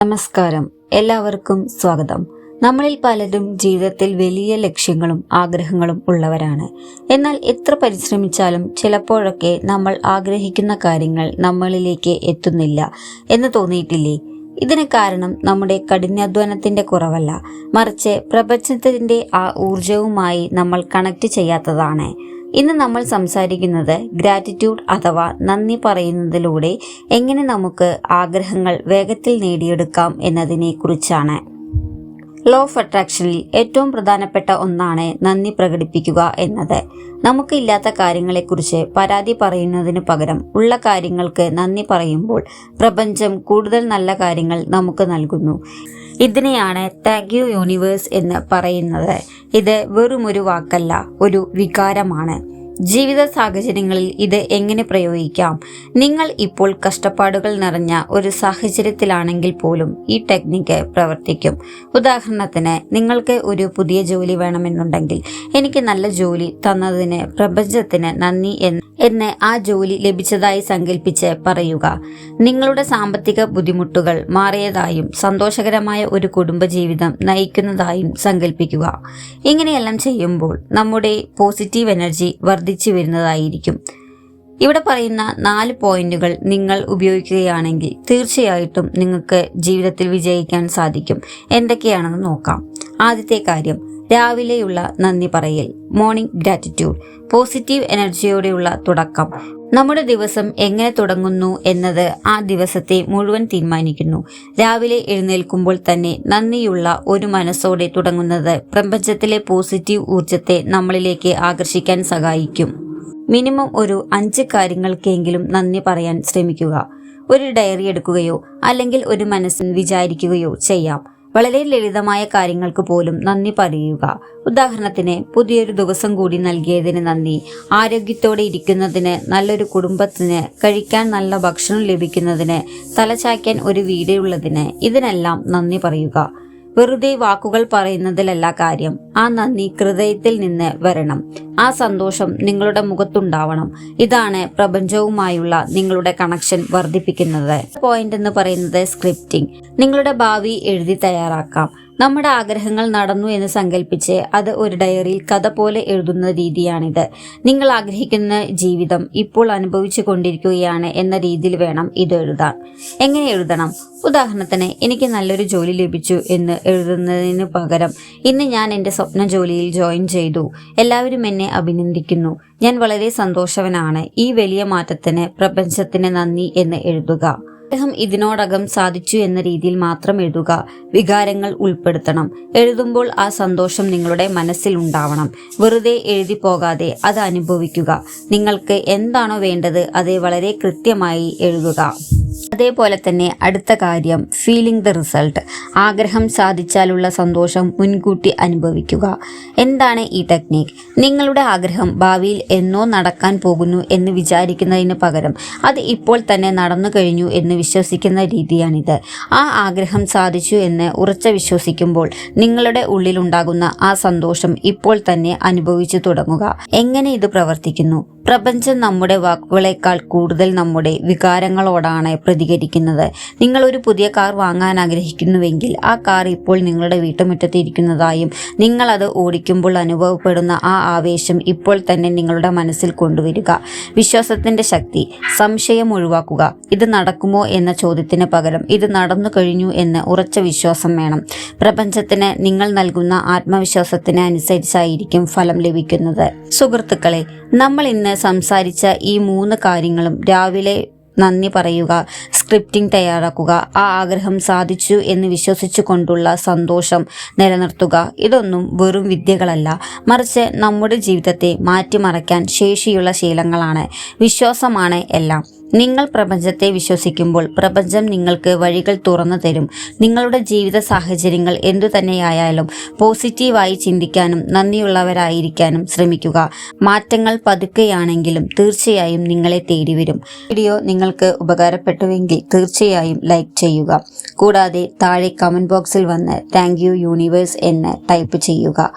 നമസ്കാരം, എല്ലാവർക്കും സ്വാഗതം. നമ്മളിൽ പലരും ജീവിതത്തിൽ വലിയ ലക്ഷ്യങ്ങളും ആഗ്രഹങ്ങളും ഉള്ളവരാണ്. എന്നാൽ എത്ര പരിശ്രമിച്ചാലും ചിലപ്പോഴൊക്കെ നമ്മൾ ആഗ്രഹിക്കുന്ന കാര്യങ്ങൾ നമ്മളിലേക്ക് എത്തുന്നില്ല എന്ന് തോന്നിയിട്ടില്ലേ? ഇതിന് കാരണം നമ്മുടെ കഠിനാധ്വാനത്തിന്റെ കുറവല്ല, മറിച്ച് പ്രപഞ്ചത്തിന്റെ ആ ഊർജവുമായി നമ്മൾ കണക്ട് ചെയ്യാത്തതാണ്. ഇന്ന് നമ്മൾ സംസാരിക്കുന്നത് ഗ്രാറ്റിറ്റ്യൂഡ് അഥവാ നന്ദി പറയുന്നതിലൂടെ എങ്ങനെ നമുക്ക് ആഗ്രഹങ്ങൾ വേഗത്തിൽ നേടിയെടുക്കാം എന്നതിനെ കുറിച്ചാണ്. ലോ ഓഫ് അട്രാക്ഷനിൽ ഏറ്റവും പ്രധാനപ്പെട്ട ഒന്നാണ് നന്ദി പ്രകടിപ്പിക്കുക എന്നത്. നമുക്ക് ഇല്ലാത്ത കാര്യങ്ങളെക്കുറിച്ച് പരാതി പറയുന്നതിന് പകരം ഉള്ള കാര്യങ്ങൾക്ക് നന്ദി പറയുമ്പോൾ പ്രപഞ്ചം കൂടുതൽ നല്ല കാര്യങ്ങൾ നമുക്ക് നൽകുന്നു. ഇതിനെയാണ് താങ്ക് യു യൂണിവേഴ്സ് എന്ന് പറയുന്നത്. ഇത് വെറുമൊരു വാക്കല്ല, ഒരു വികാരമാണ്. ജീവിത സാഹചര്യങ്ങളിൽ ഇത് എങ്ങനെ പ്രയോഗിക്കാം? നിങ്ങൾ ഇപ്പോൾ കഷ്ടപ്പാടുകൾ നിറഞ്ഞ ഒരു സാഹചര്യത്തിലാണെങ്കിൽ പോലും ഈ ടെക്നിക്ക് പ്രവർത്തിക്കും. ഉദാഹരണത്തിന്, നിങ്ങൾക്ക് ഒരു പുതിയ ജോലി വേണമെന്നുണ്ടെങ്കിൽ എനിക്ക് നല്ല ജോലി തന്നതിന് പ്രപഞ്ചത്തിന് നന്ദി എന്ന് ആ ജോലി ലഭിച്ചതായി സങ്കല്പിച്ച് പറയുക. നിങ്ങളുടെ സാമ്പത്തിക ബുദ്ധിമുട്ടുകൾ മാറിയതായും സന്തോഷകരമായ ഒരു കുടുംബജീവിതം നയിക്കുന്നതായും സങ്കല്പിക്കുക. ഇങ്ങനെയെല്ലാം ചെയ്യുമ്പോൾ നമ്മുടെ പോസിറ്റീവ് എനർജി വർദ്ധിച്ചു വരുന്നതായിരിക്കും. ഇവിടെ പറയുന്ന 4 പോയിന്റുകൾ നിങ്ങൾ ഉപയോഗിക്കുകയാണെങ്കിൽ തീർച്ചയായിട്ടും നിങ്ങൾക്ക് ജീവിതത്തിൽ വിജയിക്കാൻ സാധിക്കും. എന്തൊക്കെയാണെന്ന് നോക്കാം. ആദ്യത്തെ കാര്യം, രാവിലെയുള്ള നന്ദി പറയൽ, മോർണിംഗ് ഗ്രാറ്റിറ്റ്യൂഡ്. പോസിറ്റീവ് എനർജിയോടെയുള്ള തുടക്കം. നമ്മുടെ ദിവസം എങ്ങനെ തുടങ്ങുന്നു എന്നത് ആ ദിവസത്തെ മുഴുവൻ തീരുമാനിക്കുന്നു. രാവിലെ എഴുന്നേൽക്കുമ്പോൾ തന്നെ നന്ദിയുള്ള ഒരു മനസ്സോടെ തുടങ്ങുന്നത് പ്രപഞ്ചത്തിലെ പോസിറ്റീവ് ഊർജത്തെ നമ്മളിലേക്ക് ആകർഷിക്കാൻ സഹായിക്കും. മിനിമം ഒരു 5 കാര്യങ്ങൾക്കെങ്കിലും നന്ദി പറയാൻ ശ്രമിക്കുക. ഒരു ഡയറി എടുക്കുകയോ അല്ലെങ്കിൽ ഒരു മനസ്സിൽ വിചാരിക്കുകയോ ചെയ്യാം. വളരെ ലളിതമായ കാര്യങ്ങൾക്ക് പോലും നന്ദി പറയുക. ഉദാഹരണത്തിന്, പുതിയൊരു ദിവസം കൂടി നൽകിയതിന് നന്ദി, ആരോഗ്യത്തോടെ ഇരിക്കുന്നതിന്, നല്ലൊരു കുടുംബത്തിന്, കഴിക്കാൻ നല്ല ഭക്ഷണം ലഭിക്കുന്നതിന്, തലചായ്ക്കാൻ ഒരു വീടുള്ളതിന്, ഇതിനെല്ലാം നന്ദി പറയുക. വെറുതെ വാക്കുകൾ പറയുന്നതിലല്ല കാര്യം. ആ നന്ദി ഹൃദയത്തിൽ നിന്ന് വരണം. ആ സന്തോഷം നിങ്ങളുടെ മുഖത്തുണ്ടാവണം. ഇതാണ് പ്രപഞ്ചവുമായുള്ള നിങ്ങളുടെ കണക്ഷൻ വർദ്ധിപ്പിക്കുന്നത്. പോയിന്റ് എന്ന് പറയുന്നത് സ്ക്രിപ്റ്റിംഗ്. നിങ്ങളുടെ ഭാവി എഴുതി തയ്യാറാക്കാം. നമ്മുടെ ആഗ്രഹങ്ങൾ നടന്നു എന്ന് സങ്കല്പിച്ച് അത് ഒരു ഡയറിയിൽ കഥ പോലെ എഴുതുന്ന രീതിയാണിത്. നിങ്ങൾ ആഗ്രഹിക്കുന്ന ജീവിതം ഇപ്പോൾ അനുഭവിച്ചു കൊണ്ടിരിക്കുകയാണ് എന്ന രീതിയിൽ വേണം ഇത് എഴുതാൻ. എങ്ങനെ എഴുതണം? ഉദാഹരണത്തിന്, എനിക്ക് നല്ലൊരു ജോലി ലഭിച്ചു എന്ന് എഴുതുന്നതിന് പകരം ഇന്ന് ഞാൻ എൻ്റെ സ്വപ്ന ജോലിയിൽ ജോയിൻ ചെയ്തു, എല്ലാവരും എന്നെ അഭിനന്ദിക്കുന്നു, ഞാൻ വളരെ സന്തോഷവാനാണ്, ഈ വലിയ മാറ്റത്തിന് പ്രപഞ്ചത്തിന് നന്ദി എന്ന് എഴുതുക. ആഗ്രഹം ഇതിനോടകം സാധിച്ചു എന്ന രീതിയിൽ മാത്രം എഴുതുക. വികാരങ്ങൾ ഉൾപ്പെടുത്തണം. എഴുതുമ്പോൾ ആ സന്തോഷം നിങ്ങളുടെ മനസ്സിൽ ഉണ്ടാവണം. വെറുതെ എഴുതി പോകാതെ അത് അനുഭവിക്കുക. നിങ്ങൾക്ക് എന്താണോ വേണ്ടത് അത് വളരെ കൃത്യമായി എഴുതുക. അതേപോലെ തന്നെ അടുത്ത കാര്യം, ഫീലിംഗ് ദ റിസൾട്ട്. ആഗ്രഹം സാധിച്ചാലുള്ള സന്തോഷം മുൻകൂട്ടി അനുഭവിക്കുക. എന്താണ് ഈ ടെക്നിക്ക്? നിങ്ങളുടെ ആഗ്രഹം ഭാവിയിൽ എന്നോ നടക്കാൻ പോകുന്നു എന്ന് വിചാരിക്കുന്നതിന് പകരം അത് ഇപ്പോൾ തന്നെ നടന്നു കഴിഞ്ഞു എന്ന് വിശ്വസിക്കുന്ന രീതിയാണിത്. ആ ആഗ്രഹം സാധിച്ചു എന്ന് ഉറച്ച വിശ്വസിക്കുമ്പോൾ നിങ്ങളുടെ ഉള്ളിലുണ്ടാകുന്ന ആ സന്തോഷം ഇപ്പോൾ തന്നെ അനുഭവിച്ചു തുടങ്ങുക. എങ്ങനെ ഇത് പ്രവർത്തിക്കുന്നു? പ്രപഞ്ചം നമ്മുടെ വാക്കുകളേക്കാൾ കൂടുതൽ നമ്മുടെ വികാരങ്ങളോടാണ് പ്രതികരിക്കുന്നത്. നിങ്ങൾ ഒരു പുതിയ കാർ വാങ്ങാൻ ആഗ്രഹിക്കുന്നുവെങ്കിൽ ആ കാർ ഇപ്പോൾ നിങ്ങളുടെ വീട്ടുമുറ്റത്ത് ഇരിക്കുന്നതായും നിങ്ങൾ അത് ഓടിക്കുമ്പോൾ അനുഭവപ്പെടുന്ന ആ ആവേശം ഇപ്പോൾ തന്നെ നിങ്ങളുടെ മനസ്സിൽ കൊണ്ടുവരിക. വിശ്വാസത്തിന്റെ ശക്തി. സംശയം ഒഴിവാക്കുക. ഇത് നടക്കുമോ എന്ന ചോദ്യത്തിന് പകരം ഇത് നടന്നു കഴിഞ്ഞു എന്ന് ഉറച്ച വിശ്വാസം വേണം. പ്രപഞ്ചത്തിന് നിങ്ങൾ നൽകുന്ന ആത്മവിശ്വാസത്തിന് അനുസരിച്ചായിരിക്കും ഫലം ലഭിക്കുന്നത്. സുഹൃത്തുക്കളെ, നമ്മൾ ഇന്ന് സംസാരിച്ച ഈ 3 കാര്യങ്ങളും, രാവിലെ നന്ദി പറയുക, സ്ക്രിപ്റ്റിംഗ് തയ്യാറാക്കുക, ആ ആഗ്രഹം സാധിച്ചു എന്ന് വിശ്വസിച്ചു കൊണ്ടുള്ള സന്തോഷം നിലനിർത്തുക, ഇതൊന്നും വെറും വിദ്യകളല്ല, മറിച്ച് നമ്മുടെ ജീവിതത്തെ മാറ്റിമറിക്കാൻ ശേഷിയുള്ള ശീലങ്ങളാണ്. വിശ്വാസമാണ് എല്ലാം. നിങ്ങൾ പ്രപഞ്ചത്തെ വിശ്വസിക്കുമ്പോൾ പ്രപഞ്ചം നിങ്ങൾക്ക് വഴികൾ തുറന്നു തരും. നിങ്ങളുടെ ജീവിത സാഹചര്യങ്ങൾ എന്തു തന്നെയായാലും പോസിറ്റീവായി ചിന്തിക്കാനും നന്ദിയുള്ളവരായിരിക്കാനും ശ്രമിക്കുക. മാറ്റങ്ങൾ പതുക്കെയാണെങ്കിലും തീർച്ചയായും നിങ്ങളെ തേടി വരും. വീഡിയോ നിങ്ങൾക്ക് ഉപകാരപ്പെട്ടുവെങ്കിൽ തീർച്ചയായും ലൈക്ക് ചെയ്യുക. കൂടാതെ താഴെ കമന്റ് ബോക്സിൽ വന്ന് താങ്ക് യു യൂണിവേഴ്സ് എന്ന് ടൈപ്പ് ചെയ്യുക.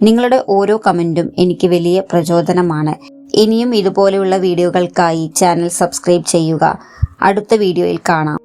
നിങ്ങളുടെ ഓരോ കമന്റും എനിക്ക് വലിയ പ്രചോദനമാണ്. ഇനിയും ഇതുപോലെയുള്ള വീഡിയോകൾക്കായി ചാനൽ സബ്സ്ക്രൈബ് ചെയ്യുക. അടുത്ത വീഡിയോയിൽ കാണാം.